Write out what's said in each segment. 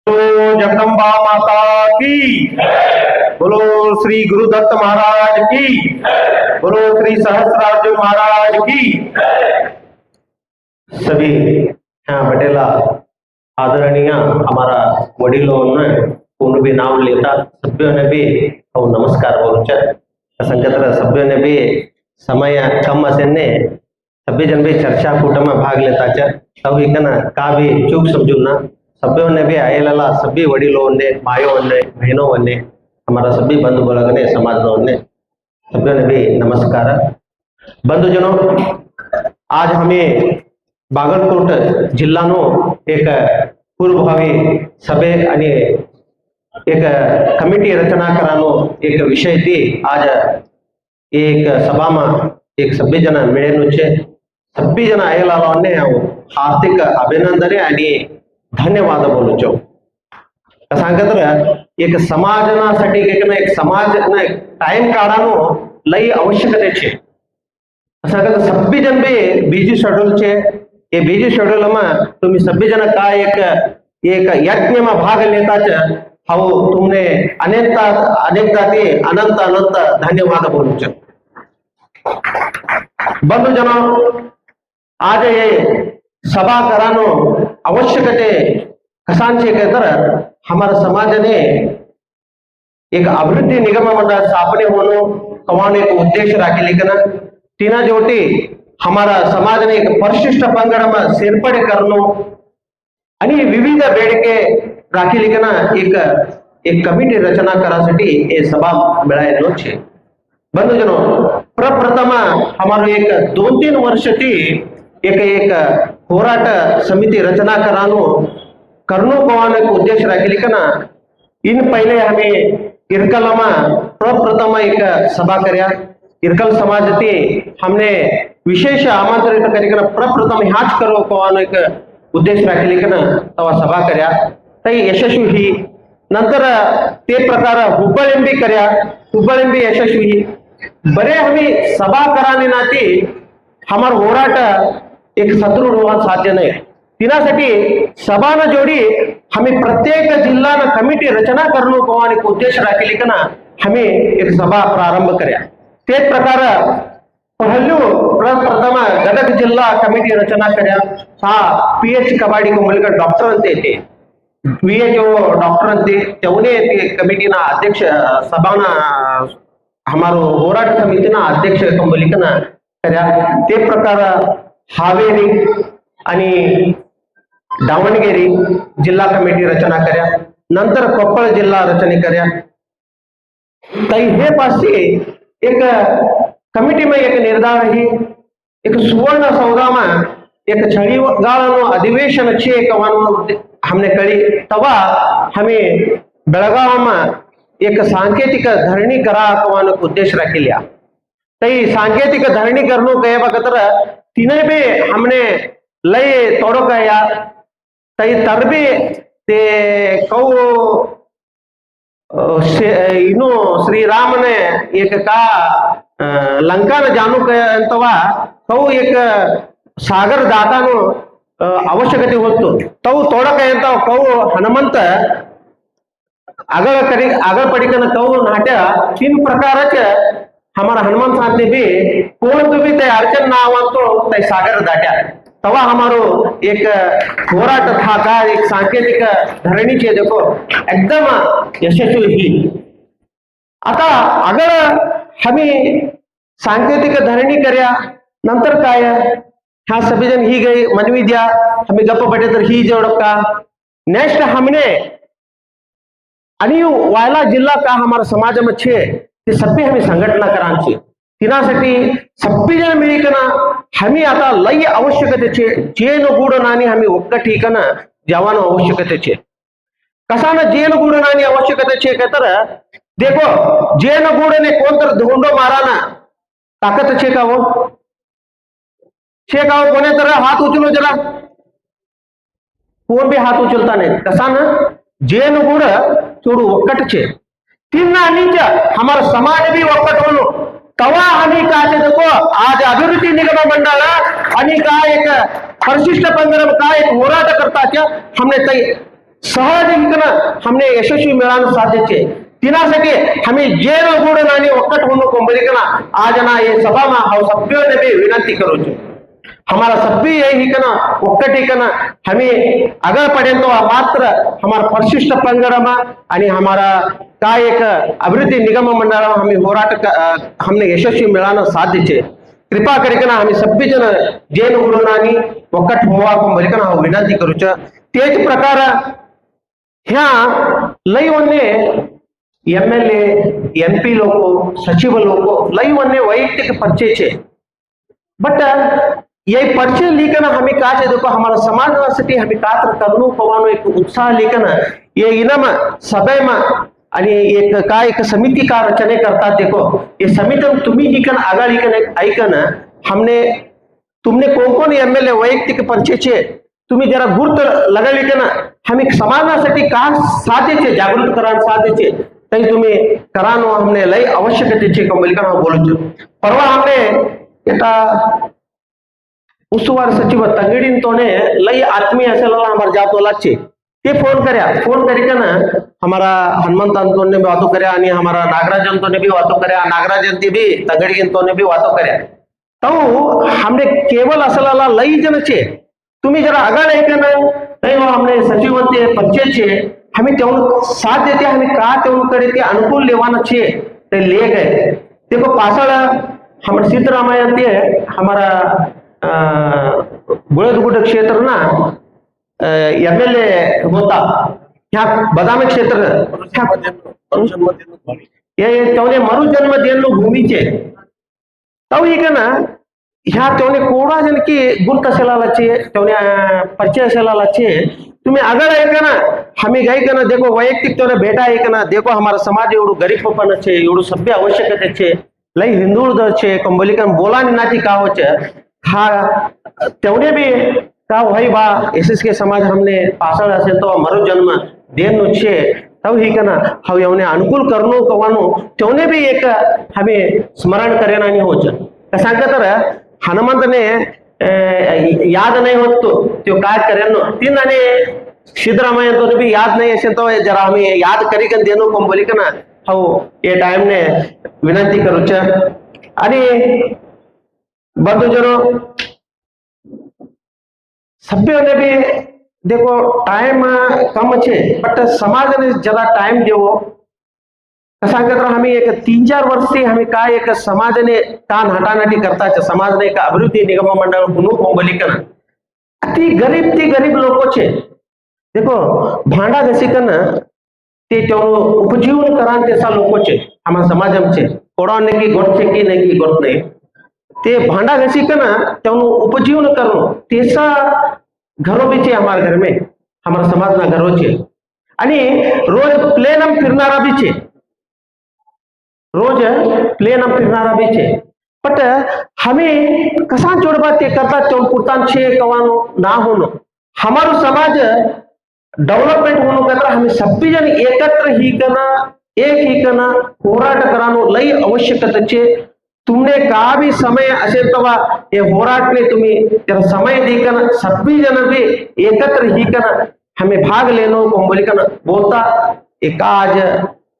बोलो जगदम्बा माता की, बोलो श्री गुरुदत्त महाराज की, बोलो श्री सहस्त्रार्जुन महाराज की। सभी यहाँ बैठेला आदरणीय हमारा वडीलों ने उन भी नाम लेता सभ्यों ने भी और नमस्कार बोलचा संगत सभ्यों ने भी समय कम असेने सभी जन भी चर्चा कूट में भाग लेता चा तब इकना का भी चूक समझू ना सभ्यों ने भी आयेला सभी वडीलों ने मायों ने बहनों ने हमारा सभी बंधु ಬಳಗ ने समाज ने सभ्यों ने भी नमस्कार। बंधुजनों, आज हमें बागलकोट जिल्हा नो एक पूर्वभावी सभे आणि एक कमिटी रचना करानो एक विषय थी। आज एक सभा में एक सभी जन मिळेनु छे। सभी जन आयेलाने हार्दिक अभिनंदने आणि धन्यवाद बोलू छो। सांगत एक समाजनासाठी एक समाज टाइम काढानो लई आवश्यकते छे। सांगत सभी जन भी बिजी शेड्यूल छे। ये बिजी शेड्यूल में तुम्ही सभी जन का एक यज्ञ में भाग लेता छे हाउ तुमने अनेकदा ते अनंत अनंत धन्यवाद बोलू छो। बंधुजनों, आज ये सभा करानो आवश्यकते कसांचे तर हमारा समाज ने एक अभिवृद्धि निगम मंडळ स्थापने होनो कमाने एक उद्देश्य राखी लेकिन तीना जोटी हमारा समाज ने एक परिशिष्ट पंगड में सेर्पडे करनो आणि विविध बेडके राखी लेकिन एक कमिटी रचना करासाठी ये सभा मिळायलो छे। बंधुजनों, प्रप्रथम हमारो एक 2-3 वर्ष थी एक होराट समिति रचना करानो करनो कोवाने को उद्देश्य राखी लेकिन इन पहले हमें इरकल में प्रप्रथम एक सभा कर्या। इरकल समाज थी हमने विशेष आमंत्रित करीकन प्रप्रथम ह्याच करो कोवाने एक उद्देश्य राखी लेकिन तवा सभा कर्या तई यशस्वी ही। नंतर ते प्रकार हुब्बळ्ळी कर्या, हुब्बळ्ळी यशस्वी ही। बरे हमें सभा कराने नाते हमार होराट एक सदृढ होना साध्य नहीं। तिनासाठी सभा न जोड़ी हमें प्रत्येक जिल्हा न कमिटी रचना करनो कोवाने को उद्देश्य राखी लेकिन हमें एक सभा प्रारंभ कर्या। ते प्रकार पहलू प्रथम गदग जिल्हा कमिटी रचना कर्या। हा PH कबाडी को मिलकर डॉक्टर अंते थे VHO डॉक्टर अंते तेवने ते कमिटी ना अध्यक्ष सभा ना हमारो होराट समिति ना अध्यक्ष कंबलिकन कर्या। ते प्रकार हावेरी आणि दावणगेरी जिल्हा कमिटी रचना कर्या। नंतर कोप्पळ जिल्हा रचना कर्या। तई हे पासी एक कमिटी में एक निर्धार ही एक सुवर्ण सौदा में एक छळीगाळनो अधिवेशन छे कवानो हमने करी तवा हमें बेळगाव में एक सांकेतिक धरणी करा कवानो उद्देश्य रख लिया। तई सांकेतिक धरणी करनो कहे बकतर तिने भी हमने लय तोड़ो कया तई तरबी ते कौ इनो श्री राम ने एक का लंका न जानू अंतवा कौ एक सागर दातानो आवश्यकते होतो तौ तोड़ कयंत कौ हनुमंत आगळ पडिकन कौ नाट्य 3 प्रकारचे हमारा हनुमान साहब भी कोण तुम्ही ते अर्चन नावांतो ते सागर दाट्या तवा हमारो एक होराट था का एक सांकेतिक धरणी चे देखो एकदम यशस्वी ही। आता अगर हमें सांकेतिक धरणी कर्या नंतर काय ह्या सभी जन ही गई मनवी द्या हमें गप्प बटे तर ही जोड़ का नेक्स्ट हमने आणि वायला जिल्हा का हमारा समाज में छे ते सभी हमें संघटना करांची तिनासाठी सभी जन मिळीकन हमें आता लय आवश्यकते छे जेन गूढनानी हमें ಒಕ್ಕಟ್ಟಿಕನ जवान आवश्यकते छे। कसा न जेन गूढनानी आवश्यकते छे के तर देखो जेन गूढने कोण तर धोंडो माराना ताकत छे का वो छे का वो कोणे तर हात उचलो जरा कोण भी हात उचलता नहीं। कसा न जेन गूढ थोडू ಒಕ್ಕट छे तीन नीचा हमारा समाज भी ಒಕ್ಕट होनो तवा हमें का देखो आज अभिवृद्धि निगम मंडळ आणि का एक परिशिष्ट पंगड का एक होराट करता क्या हमने तई सहजगिकनं हमने यशस्वी मिळवणं साध्य तिनासाठी हमें जेल गुड़ नानी ಒಕ್ಕट होनो कंबलिकना आज ना ये सभा में हम सभ्यों ने भी विनंती करो हमारा सभ्य यही कना ಒಕ್ಕट कना हमें अगर पड़े तो मात्र हमारा परिशिष्ट पंगडमा आणि हमारा काय एक अभिवृद्धि निगम मंडळ हमें होराट हमने यशस्वी मिळवणं साध्य कृपा करिकना हमें सभ्य जन जेल गुड़ नानी ಒಕ್ಕट होवा कंबलिकना हम विनंती करू तेच प्रकार ह्या लई वन्ने एमएलए एमपी लोक सचिव लोक लई वन्ने वैयक्तिक परिचय छे बट ये परिचय लेकर हमें का देखो हमारा समाजासाठी हमें का करनो पवानो एक उत्साह लेकर ये इनम सभे में आणि एक काय एक समिति का रचने करतात देखो ये समिति तुम्ही ही कन आगाड़ी कन ऐकन हमने तुमने कौन कौन एमएलए वैयक्तिक परिचय छे तुम्ही जरा गुर्त लगाली ना हमें समाजासाठी का साध्य जागृत करा साध्य तरी तुम्ही करानो हमने लई आवश्यकतेचे कंबलिका बोलू परवा हमने एटा उस्तुवार सचिव तंगडीन तोने लई आत्मीय असेल हमारा जातो लाचे ते फोन करी ना हमारा हनुमंत अंतोने भी बातों करे आणि हमारा नागराज अंतोने भी बातों करे नागराज अंती भी तंगड़ी अंतोने भी बातों करे तो हमने केवल असला लई जन छे तुम्ही जरा आगाड़ है ना नहीं वो हमने सचिवंते परिचय छे हमें तेवन साथ देते हमें का तेवन करे ते अनुकूल लेवाना छे ते ले गए देखो पासळ हमारे सिद्धरामय्य ते हमारा बुळदगुड क्षेत्र ना एमएलए होता ह्या बदामी क्षेत्र ये तेवने मरुजन्म देनो भूमीचे तव ही ना ह्या तेवने कोडा जन की गुण कशाला लाचे तेवने परिचय असायला लाचे तुम्ही आगळ आहे ना हमें गई ना देखो वैयक्तिक तेवने भेटा है ना देखो हमारा समाज एवढं गरीबपण छे एवढं सभ्य आवश्यकता छे लई हिंदुळ छे कंबलिकन बोलानी नाती का हो छे हा तेवने भी का भाई बा एसएस के समाज हमने पासळ असे तो मरो जन्म देनो छे तब ही कना हम यवने अनुकूल करनो कवानो तेवने भी एक हमें स्मरण करेना नहीं हो छे कसा तर हनुमंत ने याद नहीं होत तो काय करेनो तीन आणि सिद्धरामय्य तो भी याद नहीं असे तो जरा हमें याद करी कन देनो को बोली कना हो ये टाइम ने विनंती करू छ आणि बंधुजनो सभ्यों ने भी देखो टाइम कम छे बट समाज ने जरा टाइम देवो कसा हमें एक 3-4 वर्ष से हमें का एक समाज ने कान हटानाटी करता है समाज ने एक अभिवृद्धि निगम मंडळ हुनु कोंबलिकन ती गरीब लोको छे देखो भांडा घसीकन ते उपजीवन करान तेसा लोको छे हमारा समाजम छे कोडाने की गोट छे की नहीं की गोट नहीं ते भांडा घसीकन तेनु उपजीवन करनो तेसा घरो भी छे हमारे घर में हमारा समाज ना घरो छे आणि रोज प्लेनम फिरनारा भी छे रोज प्लेन फिरनारा भी छे बट हमें कसा जोड़बा ते करता तो पुरतान छे कवानो ना होनो हमारो समाज डेवलपमेंट होनो करता हमें सभी जन एकत्र ही करना एक ही करना होराट करानो लई आवश्यकता छे तुमने का भी समय असेल तवा ये होराट ने तुम्ही तेरा समय देकर सभी जन भी एकत्र ही करना हमें भाग लेनो कोंबलिकन बोलता एक आज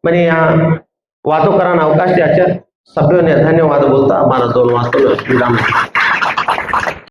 मैंने यहाँ वादों कराना अवकाश द्यायचा सभ्यों ने धन्यवाद बोलता हमारा 2 वाक्य विराम